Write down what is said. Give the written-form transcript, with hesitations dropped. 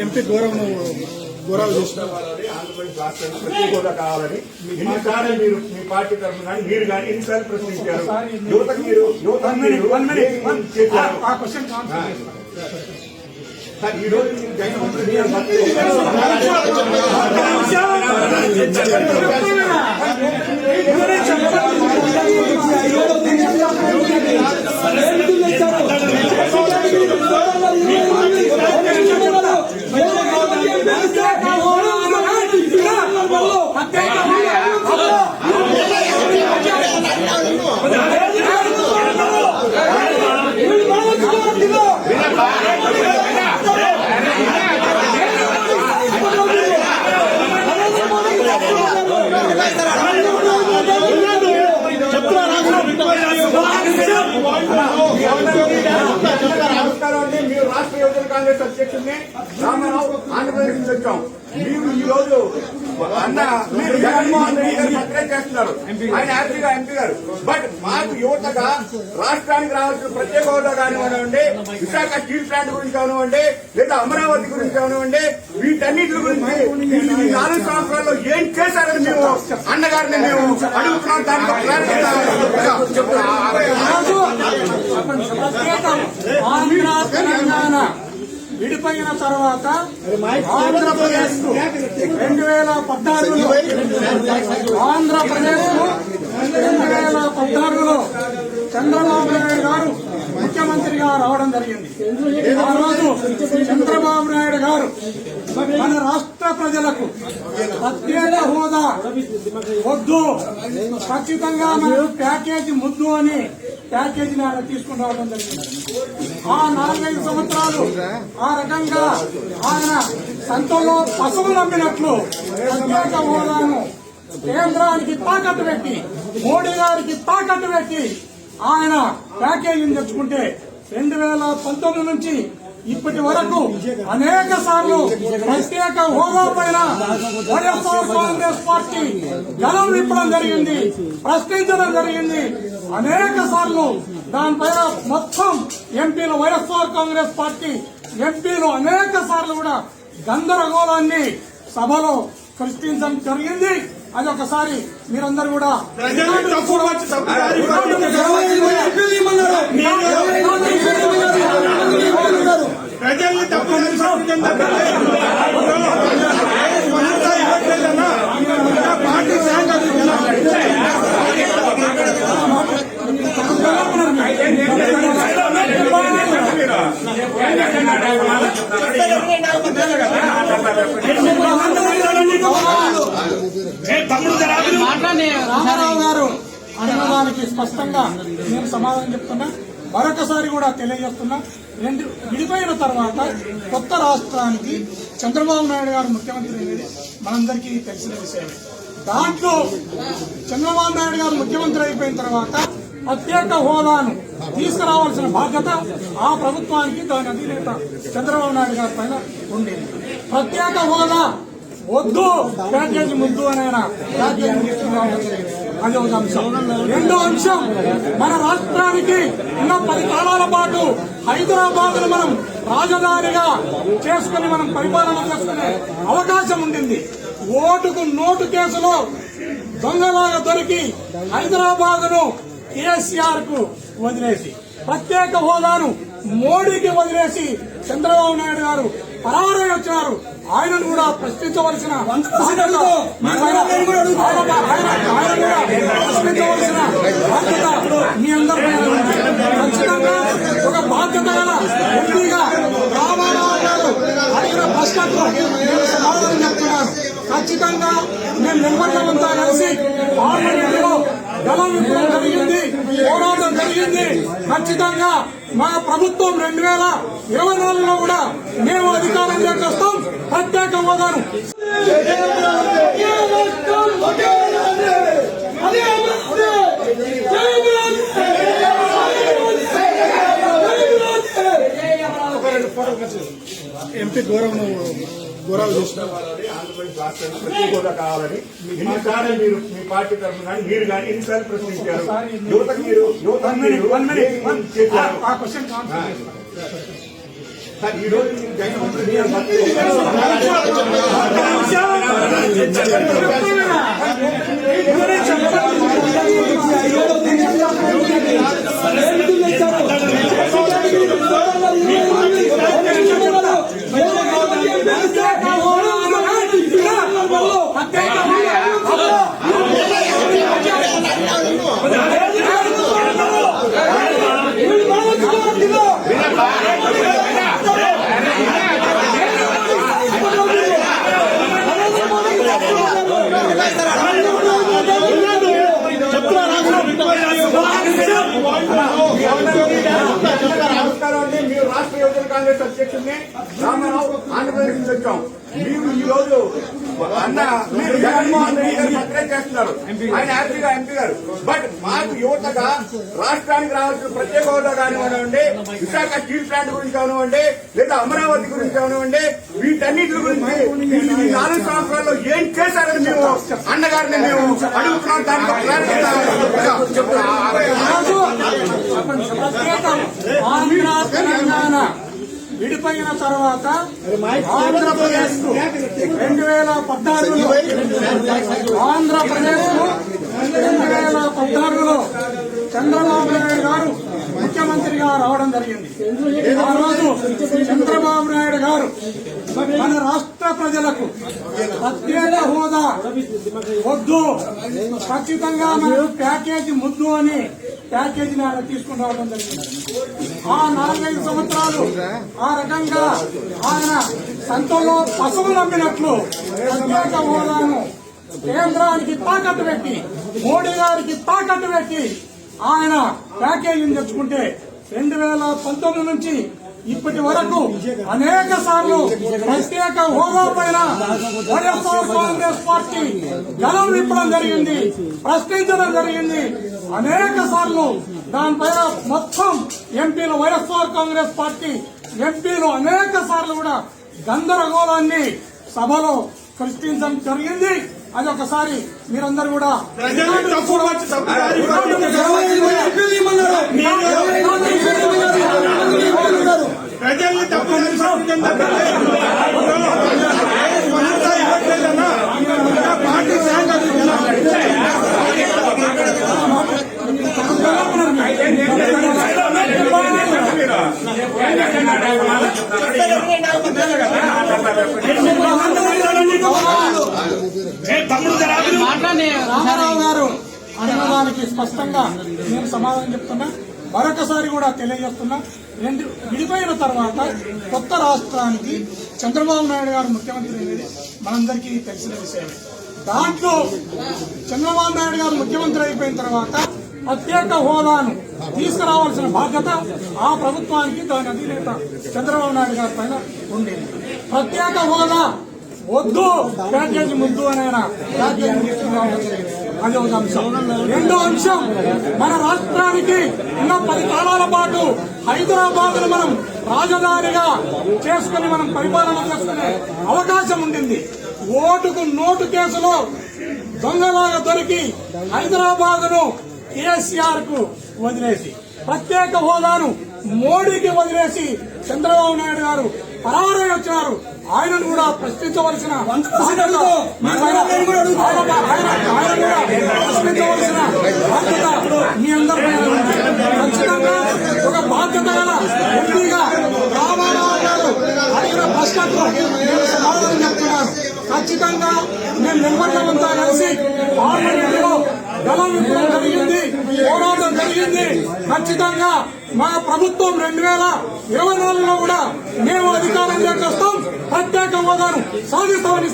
MP గౌరవ ఆంధ్రప్రదేశ్ రాష్ట్రానికి ప్రతి హోదా కావాలని ఎన్నిసార్లు మీరు మీ పార్టీ తరఫున కానీ మీరు కానీ ఎన్నిసార్లు ప్రశ్నించారు? యువతకు మీరు ఈ రోజు నమస్కారం అండి. మీరు రాష్ట్ర యువజన కాంగ్రెస్ అధ్యక్షుడిని రామారావు ఆంధ్రప్రదేశ్ నుంచి వచ్చాం. మీరు ఈ రోజు మీరు జగన్మోహన్ రెడ్డి గారు సక్సెస్ చేస్తున్నారు, ఆయన హ్యాపీగా ఎంపీ గారు. బట్ మాకు యువతగా రాష్ట్రానికి రావాల్సిన ప్రత్యేక హోదా కానివ్వండి, విశాఖ స్టీల్ ప్లాంట్ గురించి కానివ్వండి, లేదా అమరావతి గురించి కానివ్వండి, వీటన్నిటి గురించి ఈ 4 సంవత్సరాల్లో ఏం చేశారని మేము అన్నగారిని మేము అడుగుతున్నాం. దానికి తెలంగాణ విడిపోయిన తర్వాత ఆంధ్రప్రదేశ్ 2014లో చంద్రబాబు నాయుడు గారు ముఖ్యమంత్రిగా రావడం జరిగింది. ఆ రోజు చంద్రబాబు నాయుడు గారు మన రాష్ట్ర ప్రజలకు ప్రత్యేక హోదా వద్దు, ఖచ్చితంగా మనకు ప్యాకేజీ ముద్దు అని ప్యాకేజీని ఆయన తీసుకుని రావడం జరిగింది. ఆ 4-5 సంవత్సరాలు ఆ రకంగా ఆయన సంతంలో పసుపు నమ్మినట్లు ప్రత్యేక హోదాను కేంద్రానికి తాకట్టు పెట్టి, మోడీ గారికి తాకట్టు పెట్టి ఆయన ప్యాకేజీని తెచ్చుకుంటే 2019 నుంచి ఇప్పటి వరకు అనేక సార్లు ప్రత్యేక హోదా పైన వైఎస్ఆర్ కాంగ్రెస్ పార్టీ గలం విప్పడం జరిగింది, ప్రశ్నించడం జరిగింది. అనేక సార్లు దానిపైన మొత్తం ఎంపీలు, వైఎస్ఆర్ కాంగ్రెస్ పార్టీ ఎంపీలు అనేక సార్లు కూడా గందరగోళాన్ని సభలో సృష్టించడం జరిగింది. అది ఒకసారి మీరందరూ కూడా ప్రజల్ని తప్పు రామారావు గారు అన్నదానికి స్పష్టంగా నేను సమాధానం చెప్తున్నా. మరొకసారి కూడా తెలియజేస్తున్నా, విడిపోయిన తర్వాత కొత్త రాష్ట్రానికి చంద్రబాబు నాయుడు గారు ముఖ్యమంత్రి అనేది మనందరికీ తెలిసిన విషయం. దాంట్లో చంద్రబాబు నాయుడు గారు ముఖ్యమంత్రి అయిపోయిన తర్వాత ప్రత్యేక హోదాను తీసుకురావాల్సిన బాధ్యత ఆ ప్రభుత్వానికి, దాని అధినేత చంద్రబాబు నాయుడు గారి పైన ఉండేది. ప్రత్యేక హోదా వద్దు, ప్యాకేజీ ముద్దు అని ఆయన ప్యాకేజీ తీసుకురావడం జరిగింది. అది ఒక అంశం. రెండో అంశం, మన రాష్ట్రానికి ఉన్న 10 కాలాల పాటు హైదరాబాద్ ను మనం రాజధానిగా చేసుకుని మనం పరిపాలన చేసుకునే అవకాశం ఉండింది. ఓటుకు నోటు కేసులో దొంగలాగా దొరికి హైదరాబాద్ ను కేసీఆర్ కు వదిలేసి, ప్రత్యేక హోదాను మోడీకి వదిలేసి చంద్రబాబు నాయుడు గారు పరారై వచ్చినారు. ఆయనను కూడా ప్రశ్నించవలసిన బాధ్యత మీ అందరి ఖచ్చితంగా ఒక బాధ్యత గల ఎంపీగా రామారావు గారు అడిగిన ప్రశ్నకు నేను సమాధానం చెప్తున్నాను. ఖచ్చితంగా మేము నిమ్మకంతా కలిసి పార్లమెంటులో గలం విప్పడం జరిగింది, పోరాటం జరిగింది. ఖచ్చితంగా మా ప్రభుత్వం 2024లో కూడా మేము అధికారంలోకి వస్తాం. ప్రత్యేక హోదాను ఎంపీ గౌరవ ఆంధ్రప్రదేశ్ రాష్ట్రానికి ప్రతి హోదా కావాలని ఎన్నిసార్లు మీరు మీ పార్టీ తరఫున కానీ మీరు కానీ ఎన్నిసార్లు ప్రశ్నించారు? యువతకు మీరు సార్ ఈ రోజు జగన్ రెడ్డి గారు నమస్కారం అండి. మీరు రాష్ట్ర యువజన కాంగ్రెస్ అధ్యక్షుడిని రామారావు ఆంధ్రప్రదేశ్ నుంచి వచ్చాం. మీరు ఈ రోజు మీరు జగన్మోహన్ రెడ్డి గారు సక్సెస్ చేస్తున్నారు. ఆయన హ్యాపీగా ఎంపీ గారు. బట్ మాకు యువతగా రాష్ట్రానికి రావాల్సిన ప్రత్యేక హోదా కానివ్వండి, విశాఖ స్టీల్ ప్లాంట్ గురించి కానివ్వండి, లేదా అమరావతి గురించి కానివ్వండి, వీటన్నిటి గురించి ఈ 4 సంవత్సరాల్లో ఏం చేశారని మేము అన్నగారిని మేము అడుగుతున్నాం. దానికి ఒక clarity ఆంధ్ర తెలంగాణ విడిపోయిన తర్వాత ఆంధ్రప్రదేశ్ 2014లో చంద్రబాబు నాయుడు గారు ముఖ్యమంత్రిగా రావడం జరిగింది. ఆ రోజు చంద్రబాబు నాయుడు గారు మన రాష్ట్ర ప్రజలకు ప్రత్యేక హోదా వద్దు, ఖచ్చితంగా మనకు ప్యాకేజీ ముద్దు అని ప్యాకేజీని ఆయన తీసుకుని రావడం జరిగింది. ఆ 4-5 సంవత్సరాలు ఆ రకంగా ఆయన సంతంలో పసుపు నమ్మినట్లు ప్రత్యేక హోదాను కేంద్రానికి తాకట్టు పెట్టి, మోడీ గారికి తాకట్టు పెట్టి ఆయన ప్యాకేజీని తెచ్చుకుంటే 2019 నుంచి ఇప్పటి వరకు అనేక సార్లు ప్రత్యేక హోదా పైన వైఎస్ఆర్ కాంగ్రెస్ పార్టీ గలం విప్పడం జరిగింది, ప్రశ్నించడం జరిగింది. అనేక సార్లు దానిపైన మొత్తం ఎంపీలు, వైఎస్ఆర్ కాంగ్రెస్ పార్టీ ఎంపీలు అనేక సార్లు కూడా గందరగోళాన్ని సభలో సృష్టించడం జరిగింది. అది ఒకసారి మీరందరూ కూడా ప్రజల్ని తప్పు రామారావు గారు అన్నదానికి స్పష్టంగా నేను సమాధానం చెప్తున్నా. మరొకసారి కూడా తెలియజేస్తున్నా, విడిపోయిన తర్వాత కొత్త రాష్ట్రానికి చంద్రబాబు నాయుడు గారు ముఖ్యమంత్రి అనేది మనందరికీ తెలిసిన విషయమే. దాంట్లో చంద్రబాబు నాయుడు గారు ముఖ్యమంత్రి అయిపోయిన తర్వాత ప్రత్యేక హోదాను తీసుకురావాల్సిన బాధ్యత ఆ ప్రభుత్వానికి, దాని అధినేత చంద్రబాబు నాయుడు గారి పైన ఉండేది. ప్రత్యేక హోదా వద్దు, ప్యాకేజీ ముద్దు అని ఆయన ప్యాకేజీ తీసుకురావడం జరిగింది. అది ఒక అంశం. రెండో అంశం, మన రాష్ట్రానికి ఉన్న 10 కాలాల పాటు హైదరాబాద్ ను మనం రాజధానిగా చేసుకుని మనం పరిపాలన చేసుకునే అవకాశం ఉండింది. ఓటుకు నోటు కేసులో దొంగలాగా దొరికి హైదరాబాద్ ను కేసీఆర్ కు వదిలేసి, ప్రత్యేక హోదాను మోడీకి వదిలేసి చంద్రబాబు నాయుడు గారు పరారై వచ్చినారు. ఆయనను కూడా ప్రశ్నించవలసిన ప్రశ్నించవలసిన బాధ్యత మీ అందరి పైన ఉంది. ఖచ్చితంగా ఒక బాధ్యత గల ఎంపీగా రామారావు గారు అడిగిన ప్రశ్నకు నేను సమాధానం చెప్తున్నాను. ఖచ్చితంగా మేము నిమ్మకంతా కలిసి పార్లమెంటులో గలం విప్పడం జరిగింది, పోరాటం జరిగింది. ఖచ్చితంగా మా ప్రభుత్వం 2024లో కూడా మేము అధికారంలోకి వస్తాం, ప్రత్యేక హోదాను సాధిస్తామని